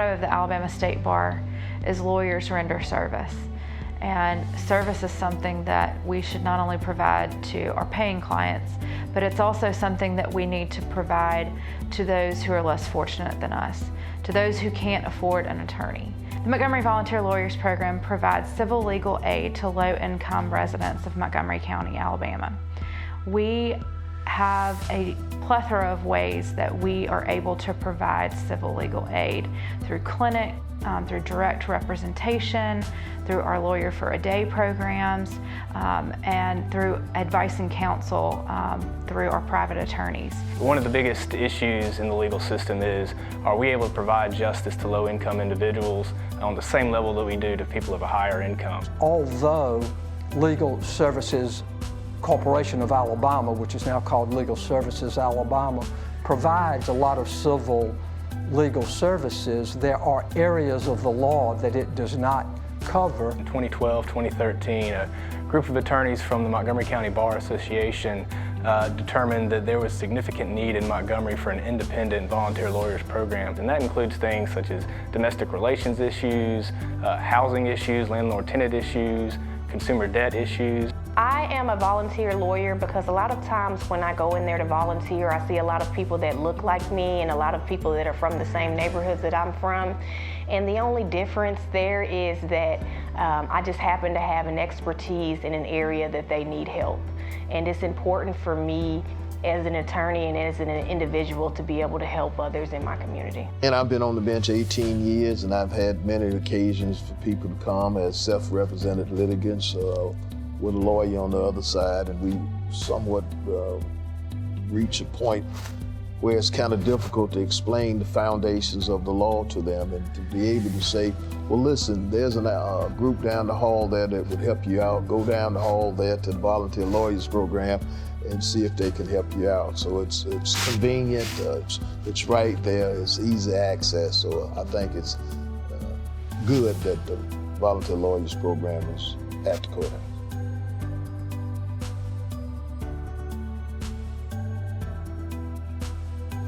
motto of the Alabama State Bar is lawyers render service. And service is something that we should not only provide to our paying clients, but it's also something that we need to provide to those who are less fortunate than us, to those who can't afford an attorney. The Montgomery Volunteer Lawyers Program provides civil legal aid to low-income residents of Montgomery County, Alabama. We have a plethora of ways that we are able to provide civil legal aid through clinic, through direct representation, through our Lawyer for a Day programs, and through advice and counsel through our private attorneys. One of the biggest issues in the legal system is, are we able to provide justice to low-income individuals on the same level that we do to people of a higher income? Although Legal Services Corporation of Alabama, which is now called Legal Services Alabama, provides a lot of civil legal services, there are areas of the law that it does not cover. In 2012, 2013, a group of attorneys from the Montgomery County Bar Association determined that there was significant need in Montgomery for an independent volunteer lawyers program, and that includes things such as domestic relations issues, housing issues, landlord-tenant issues, consumer debt issues. I am a volunteer lawyer because a lot of times when I go in there to volunteer, I see a lot of people that look like me and a lot of people that are from the same neighborhoods that I'm from. And the only difference there is that I just happen to have an expertise in an area that they need help. And it's important for me as an attorney and as an individual to be able to help others in my community. And I've been on the bench 18 years, and I've had many occasions for people to come as self-represented litigants with a lawyer on the other side, and we somewhat reach a point where it's kind of difficult to explain the foundations of the law to them, and to be able to say, well, listen, there's a group down the hall there that would help you out. Go down the hall there to the Volunteer Lawyers Program and see if they can help you out. So it's convenient, it's right there, it's easy access. So I think it's good that the Volunteer Lawyers Program is at the courthouse.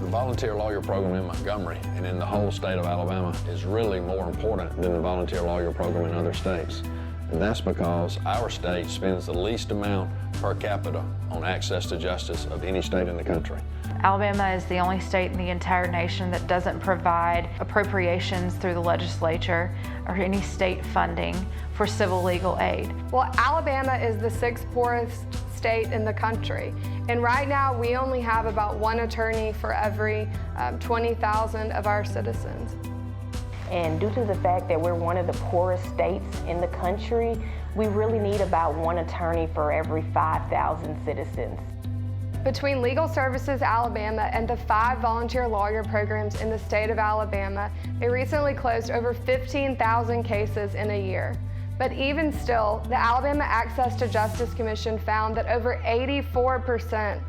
The volunteer lawyer program in Montgomery and in the whole state of Alabama is really more important than the volunteer lawyer program in other states. And that's because our state spends the least amount per capita on access to justice of any state in the country. Alabama is the only state in the entire nation that doesn't provide appropriations through the legislature or any state funding for civil legal aid. Well, Alabama is the 6th poorest state in the country. And right now we only have about 1 attorney for every 20,000 of our citizens. And due to the fact that we're one of the poorest states in the country, we really need about 1 attorney for every 5,000 citizens. Between Legal Services Alabama and the 5 volunteer lawyer programs in the state of Alabama, they recently closed over 15,000 cases in a year. But even still, the Alabama Access to Justice Commission found that over 84%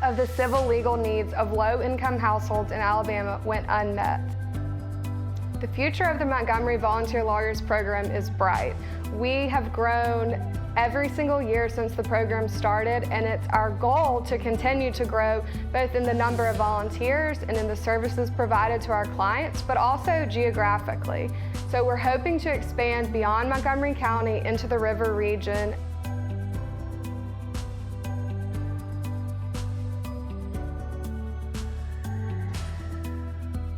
of the civil legal needs of low-income households in Alabama went unmet. The future of the Montgomery Volunteer Lawyers Program is bright. We have grown every single year since the program started, and it's our goal to continue to grow both in the number of volunteers and in the services provided to our clients, but also geographically. So we're hoping to expand beyond Montgomery County into the river region.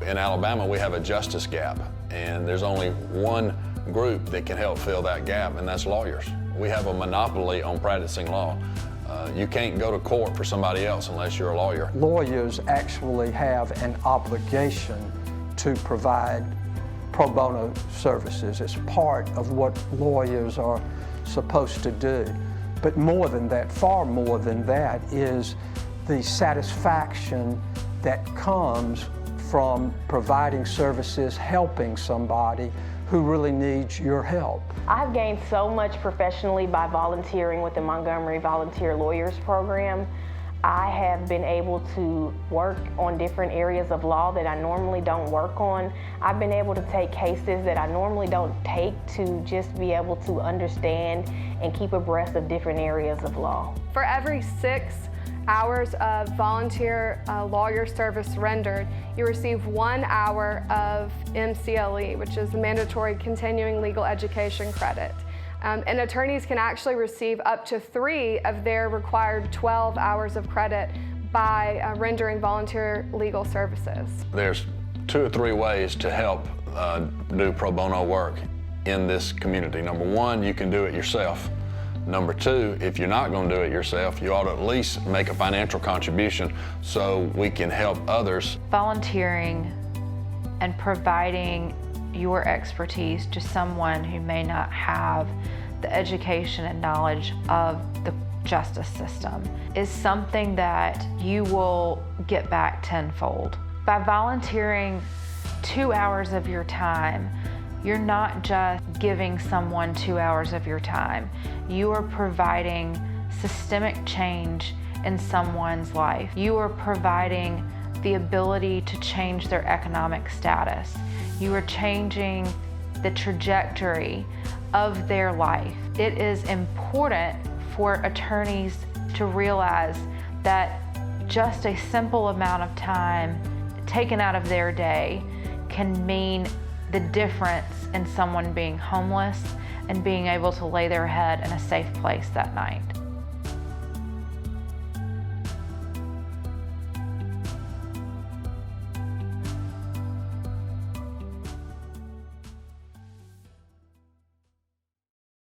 In Alabama, we have a justice gap, and there's only one group that can help fill that gap, and that's lawyers. We have a monopoly on practicing law. You can't go to court for somebody else unless you're a lawyer. Lawyers actually have an obligation to provide pro bono services. It's part of what lawyers are supposed to do. But more than that, far more than that, is the satisfaction that comes from providing services, helping somebody who really needs your help. I've gained so much professionally by volunteering with the Montgomery Volunteer Lawyers Program. I have been able to work on different areas of law that I normally don't work on. I've been able to take cases that I normally don't take to just be able to understand and keep abreast of different areas of law. For every 6 hours of volunteer lawyer service rendered, you receive 1 hour of MCLE, which is the mandatory continuing legal education credit. And attorneys can actually receive up to 3 of their required 12 hours of credit by rendering volunteer legal services. There's 2 or 3 ways to help do pro bono work in this community. Number 1, you can do it yourself. Number 2, if you're not going to do it yourself, you ought to at least make a financial contribution so we can help others. Volunteering and providing your expertise to someone who may not have the education and knowledge of the justice system is something that you will get back tenfold. By volunteering 2 hours of your time, you're not just giving someone 2 hours of your time. You are providing systemic change in someone's life. You are providing the ability to change their economic status. You are changing the trajectory of their life. It is important for attorneys to realize that just a simple amount of time taken out of their day can mean the difference in someone being homeless and being able to lay their head in a safe place that night.